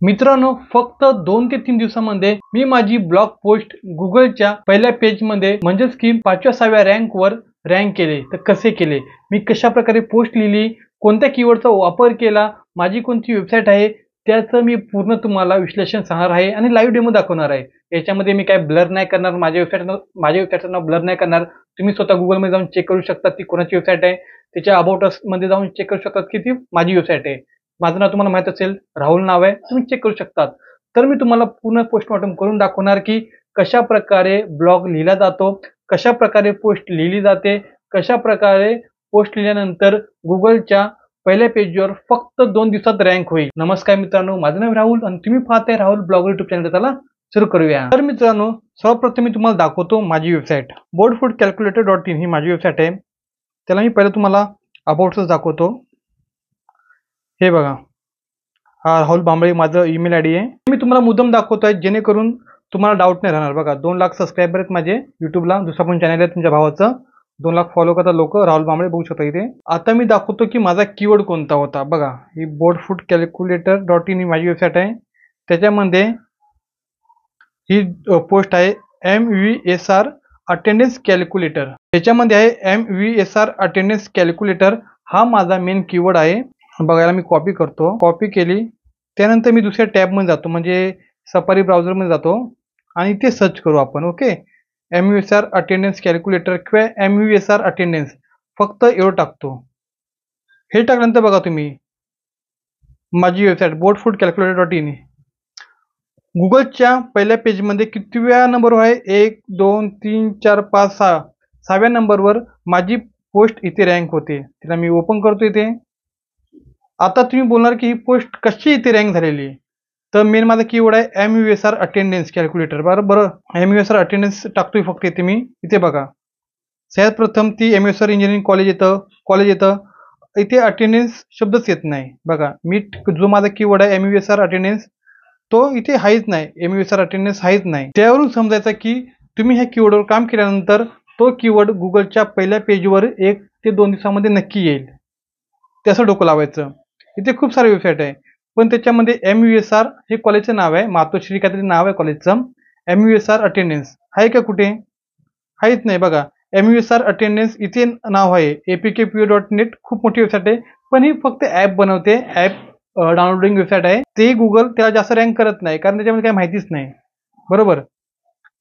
मित्रांनो, फक्त 2 ते 3 दिवसांमध्ये मी माझी ब्लॉग पोस्ट गुगलच्या पहिल्या पेजमध्ये म्हणजेच की 5व्या-6व्या रँकवर रँक केले. तर कसे केले? मी कशाप्रकारे पोस्ट लिहिली, कोणत्या कीवर्डचा वापर केला, माझी कोणती वेबसाईट आहे, त्याचं मी पूर्ण तुम्हाला विश्लेषण सांगणार आहे आणि लाईव्ह डेमो दाखवणार आहे. याच्यामध्ये मी काय ब्लर नाही करणार, माझ्या वेबसाईटचं नाव ब्लर नाही करणार. तुम्ही स्वतः गुगलमध्ये जाऊन चेक करू शकता ती कोणाची वेबसाईट आहे. त्याच्या अबाउट असमध्ये जाऊन चेक करू शकतात की ती माझी वेबसाईट आहे. माझं नाव तुम्हाला माहित असेल, राहुल नाव आहे, तुम्ही चेक करू शकतात. तर मी तुम्हाला पूर्ण पोस्टमॉर्टम करून दाखवणार की कशा प्रकारे ब्लॉग लिहिला जातो, कशा प्रकारे पोस्ट लिहिली जाते, कशा प्रकारे पोस्ट लिहिल्यानंतर गुगलच्या पहिल्या पेजवर फक्त 2 दिवसात रँक होईल. नमस्कार मित्रांनो, माझं नाव राहुल आणि तुम्ही पाहताय राहुल ब्लॉगर युट्यूब चॅनल. त्याला सुरू करूया. तर मित्रांनो, सर्वप्रथम मी तुम्हाला दाखवतो माझी वेबसाईट. boardfoodcalculator.in ही माझी वेबसाईट आहे. त्याला मी पहिलं तुम्हाला अबाउटच दाखवतो. हे बघा, हा राहुल बांबळे माझं ईमेल आयडी आहे. मी तुम्हाला मुद्दाम दाखवतोय जेणेकरून तुम्हाला डाऊट नाही राहणार. बघा, 2 लाख सबस्क्रायबर आहेत माझे युट्यूबला. दुसरा पण चॅनल आहे तुमच्या भावाचं, 2 लाख फॉलो करतात लोक. राहुल बांबळे बघू शकता इथे. आता मी दाखवतो की माझा कीवर्ड कोणता होता. बघा, ही boardfoodcalculator.in ही माझी वेबसाईट आहे. त्याच्यामध्ये ही पोस्ट आहे MVSR अटेंडन्स कॅल्क्युलेटर. त्याच्यामध्ये आहे MVSR अटेंडन्स कॅल्क्युलेटर. हा माझा मेन कीवर्ड आहे. बघायला मी कॉपी करतो. कॉपी केली, त्यानंतर मी दुसऱ्या टॅबमध्ये जातो, म्हणजे सफारी ब्राउझरमध्ये जातो आणि ते सर्च करू आपण. ओके, MVSR अटेंडन्स कॅल्क्युलेटर किंवा MVSR अटेंडन्स, फक्त एवढं टाकतो. हे टाकल्यानंतर बघा तुम्ही माझी वेबसाईट boardfoodcalculator.in गुगलच्या पहिल्या पेजमध्ये कितव्या नंबरवर आहे? 1 2 3 4 5 6 6व्या नंबरवर माझी पोस्ट इथे रँक होते. तिला मी ओपन करतो इथे. आता तुम्ही बोलणार की ही पोस्ट कशी इथे रँक झालेली? तर मेन माझा कीवर्ड आहे MVSR अटेंडन्स कॅल्क्युलेटर. बरं, MVSR अटेंडन्स टाकतोय फक्त इथे मी. इथे बघा, सगळ्यात प्रथम ती MVSR इंजिनिअरिंग कॉलेज येतं. इथे अटेंडन्स शब्दच येत नाही. बघा, मी जो माझा कीवर्ड आहे MVSR अटेंडन्स, तो इथे आहेच नाही. MVSR अटेंडन्स आहेच नाही. त्यावरून समजायचं की तुम्ही ह्या कीवर्डवर काम केल्यानंतर तो कीवर्ड गुगलच्या पहिल्या पेजवर 1 ते 2 दिवसामध्ये नक्की येईल. त्याचं डोकं लावायचं. इथे खूप सारे वेबसाईट आहे, पण त्याच्यामध्ये MVSR हे कॉलेजचं नाव आहे, मातोश्री काहीतरी नाव आहे कॉलेजचं. MVSR अटेंडन्स आहे का कुठे? आहेच नाही. बघा, MVSR अटेंडन्स इथे नाव आहे. apkpo.net खूप मोठी वेबसाईट आहे, पण ही फक्त ॲप बनवते. ॲप डाउनलोडिंग वेबसाईट आहे. ते गुगल त्याला जास्त रँक करत नाही, कारण त्याच्यामध्ये काही माहितीच नाही. बरोबर,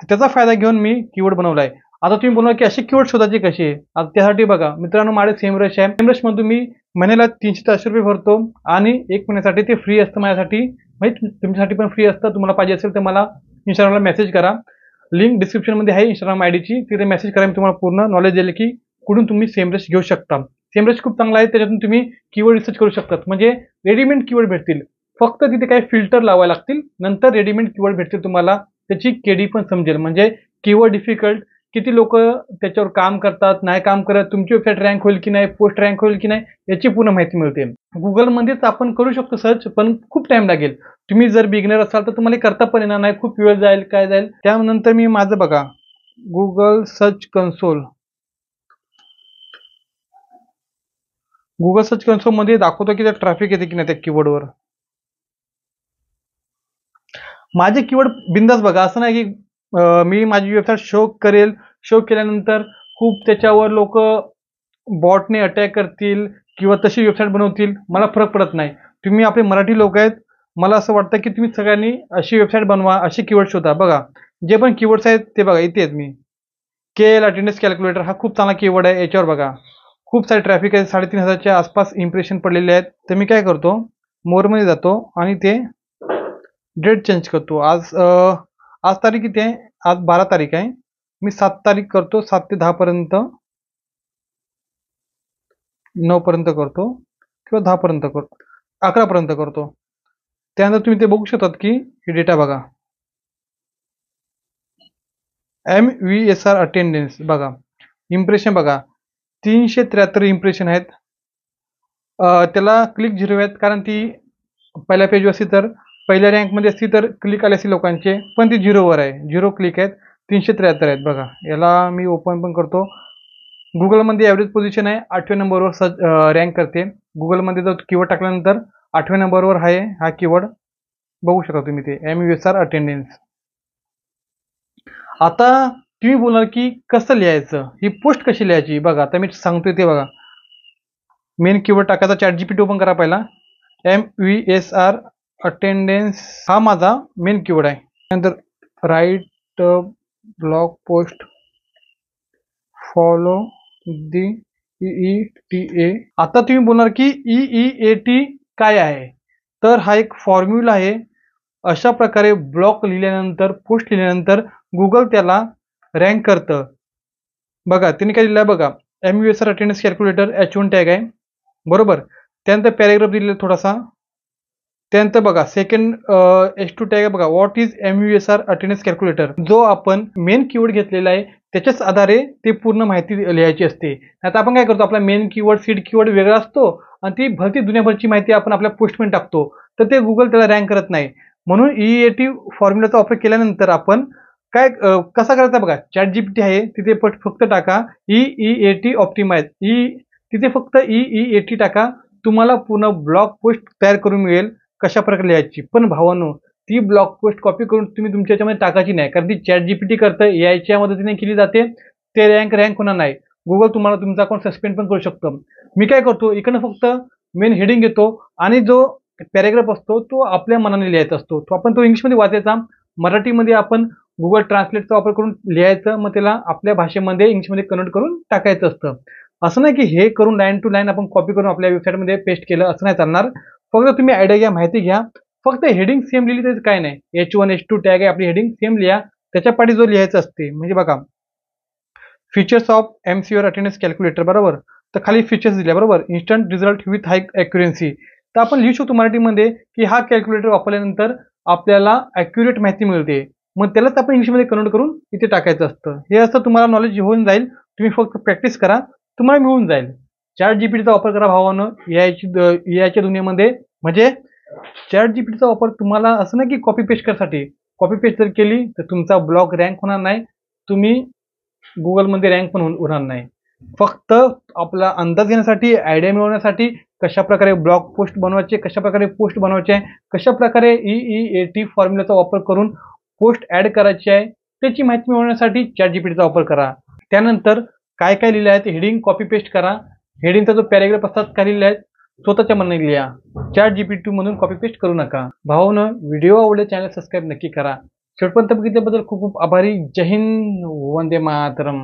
त्याचा फायदा घेऊन मी कीवर्ड बनवला आहे. आता तुम्ही बोलणार की असे कीवर्ड शोधायचे कसे? आता त्यासाठी बघा मित्रांनो, माझे सेमरश आहे. सेमरशमधून मी महिन्याला 300-400 रुपये भरतो आणि 1 महिन्यासाठी ते फ्री असतं माझ्यासाठी. माहिती तुमच्यासाठी पण फ्री असतं. तुम्हाला पाहिजे असेल तर मला इंस्टाग्रामला मेसेज करा. लिंक डिस्क्रिप्शनमध्ये आहे इंस्टाग्राम आयडीची. तिथे मेसेज करा. मी तुम्हाला पूर्ण नॉलेज दिले की कुठून तुम्ही सेमरश घेऊ शकता. सेमरश खूप चांगला आहे. त्याच्यातून तुम्ही कीवर्ड रिसर्च करू शकता, म्हणजे रेडीमेड कीवर्ड भेटतील. फक्त तिथे काही फिल्टर लावायला लागतील, नंतर रेडीमेड कीवर्ड भेटतील तुम्हाला. त्याची केडी पण समजेल, म्हणजे कीवर्ड डिफिकल्ट, किती लोक त्याच्यावर काम करतात, नाही काम करत, तुमची वेबसाईट रँक होईल की नाही, पोस्ट रँक होईल की नाही, याची पूर्ण माहिती मिळते. गुगलमध्येच आपण करू शकतो सर्च, पण खूप टाइम लागेल. तुम्ही जर बिगिनर असाल तर तुम्हाला करता पण येणार नाही, खूप वेळ जाईल, काय जाईल. त्यानंतर मी माझं बघा, गुगल सर्च कन्सोल मध्ये दाखवतो की त्या ट्रॅफिक येते की नाही त्या कीवर्डवर. माझे कीवर्ड बिंदास बघा, असं नाही की मी माझी वेबसाईट शो केल्यानंतर खूप त्याच्यावर लोक बॉटने अटॅक करतील किंवा तशी वेबसाईट बनवतील, मला फरक पडत नाही. तुम्ही आपले मराठी लोक आहेत, मला असं वाटतं की तुम्ही सगळ्यांनी अशी वेबसाईट बनवा, अशी कीवर्ड शोधा. बघा, जे पण कीवर्ड्स आहेत ते बघा इथे आहेत. मी KL अटेंडन्स कॅल्क्युलेटर हा खूप चांगला कीवर्ड आहे. याच्यावर बघा खूप सारे ट्रॅफिक आहे, 3500च्या आसपास इम्प्रेशन पडलेले आहेत. तर मी काय करतो, मोरमध्ये जातो आणि ते डेट चेंज करतो. आज तारीख किती आहे? आज 12 तारीख आहे. मी 7 तारीख करतो. 7 ते 10 पर्यंत, 9 पर्यंत करतो किंवा 10 पर्यंत करतो, 11 पर्यंत करतो. त्यानंतर तुम्ही ते बघू शकतात की हे डेटा बघा, MVSR अटेंडन्स बघा, इम्प्रेशन बघा, 373 इम्प्रेशन आहेत. त्याला क्लिक 0 आहेत, कारण ती पहिल्या पेजवर असती तर, पहिल्या रँकमध्ये असती तर क्लिक आले असते लोकांचे, पण ती 0वर आहे. 0 क्लिक आहेत, 373 आहेत. बघा, याला मी ओपन पण करतो. गुगलमध्ये ॲव्हरेज पोझिशन आहे, 8व्या नंबरवर रँक करते. गुगलमध्ये जर कीवर्ड टाकल्यानंतर 8व्या नंबरवर आहे हा कीवर्ड. बघू शकता तुम्ही ते MUSR अटेंडन्स. आता तुम्ही बोलणार की कसं लिहायचं, ही पोस्ट कशी लिहायची. बघा आता मी सांगतोय ते बघा. मेन कीवर्ड टाकायचा, चॅट जीपीटी ओपन करा पहिला. MUSR अटेंडन्स हा माझा मेन कीवर्ड आहे. त्यानंतर write blog post follow the EETA. आता तुम्ही बोलणार की EEAT काय आहे. तर हा एक फॉर्म्युला आहे. अशा प्रकारे ब्लॉग लिहिल्यानंतर, पोस्ट लिहिल्यानंतर गुगल त्याला रँक करतं. बघा त्यांनी काय दिलं आहे बघा. MUSR attendance calculator H1 tag आहे बरोबर. त्यानंतर पॅरेग्राफ दिलेला थोडासा. त्यानंतर बघा सेकंड H2 टॅग आहे बघा. What is MUSR attendance calculator. जो आपण मेन कीवर्ड घेतलेला आहे त्याच्याच आधारे ते पूर्ण माहिती लिहायची असते. आता आपण काय करतो, आपला मेन कीवर्ड सीड कीवर्ड वेगळा असतो आणि ती भरती दुनियाभरची माहिती आपण आपल्या पोस्टमध्ये टाकतो, तर ते गुगल त्याला रँक करत नाही. म्हणून EEAT फॉर्म्युलाचा वापर केल्यानंतर आपण काय कसा करायचा बघा. चॅट जीपीटी आहे तिथे फक्त टाका EEAT ऑप्टिमाइज. तिथे फक्त EEAT टाका. तुम्हाला पूर्ण ब्लॉग पोस्ट तयार करून मिळेल कशा प्रकारे लिहायची. पण भावांनो, ती ब्लॉग पोस्ट कॉपी करून तुम्ही तुमच्या याच्यामध्ये टाकायची नाही, कारण ती चॅट जीपीटी करतं, एआयच्या मदतीने केली जाते. ते रँक होणार नाही. गुगल तुम्हाला तुमचा अकाउंट सस्पेंड पण करू शकतं. मी काय करतो, इकडनं फक्त मेन हेडिंग घेतो आणि जो पॅरेग्राफ असतो तो आपल्या मनाने लिहायचा असतो. तो आपण इंग्लिशमध्ये वाचायचा, मराठीमध्ये आपण गुगल ट्रान्सलेटचा वापर करून लिहायचं, मग त्याला आपल्या भाषेमध्ये इंग्लिशमध्ये कन्वर्ट करून टाकायचं असतं. असं नाही की हे करून लाईन टू लाईन आपण कॉपी करून आपल्या वेबसाईटमध्ये पेस्ट केलं, असं नाही चालणार. फक्त तुम्ही आयडिया घ्या, माहिती घ्या. फक्त हेडिंग सेम लिहिली तरी काय नाही. H1 H2 टॅग आहे, आपली हेडिंग सेम लिहा. त्याच्या पाठी जो लिहायचं असते, म्हणजे बघा features of MUSR attendance calculator बरोबर. तर खाली फीचर्स दिल्या बरोबर. Instant result with high accuracy. तर आपण लिहू शकतो मराठीमध्ये की हा कॅल्क्युलेटर वापरल्यानंतर आपल्याला ॲक्युरेट माहिती मिळते. मग त्यालाच आपण इंग्लिशमध्ये कन्वर्ट करून इथे टाकायचं असतं. हे असं तुम्हाला नॉलेज होऊन जाईल. तुम्ही फक्त प्रॅक्टिस करा, तुम्हाला मिळून जाईल. चॅट जीपीटीचा वापर करा भावानं एआयच्या दुनियेमध्ये. म्हणजे चॅट जीपीटीचा वापर तुम्हाला असं नाही की कॉपी पेस्ट करण्यासाठी. कॉपी पेस्ट जर केली तर तुमचा ब्लॉग रँक होणार नाही, तुम्ही गुगलमध्ये रँक पण होणार नाही. फक्त आपला अंदाज घेण्यासाठी, आयडिया मिळवण्यासाठी, कशा प्रकारे ब्लॉग पोस्ट बनवायचे, कशा प्रकारे पोस्ट बनवायचे आहे, कशा प्रकारे EEAT फॉर्म्युलाचा वापर करून पोस्ट ऍड करायची आहे, त्याची माहिती मिळवण्यासाठी चॅट जीपीटीचा वापर करा. त्यानंतर काय काय लिहिलं आहे ते हेडिंग कॉपी पेस्ट करा. हेडिंगचा जो पॅरेग्राफ असतात काय लिहिलं आहे स्वतःच्या मनाने लिहा. चॅट जीपीटी मधून कॉपी पेस्ट करू नका. भावानं, व्हिडिओ आवडले चॅनल सबस्क्राईब नक्की करा. शेवटपर्यंत बघितल्याबद्दल खूप खूप आभारी. जय हिंद, वंदे मातरम.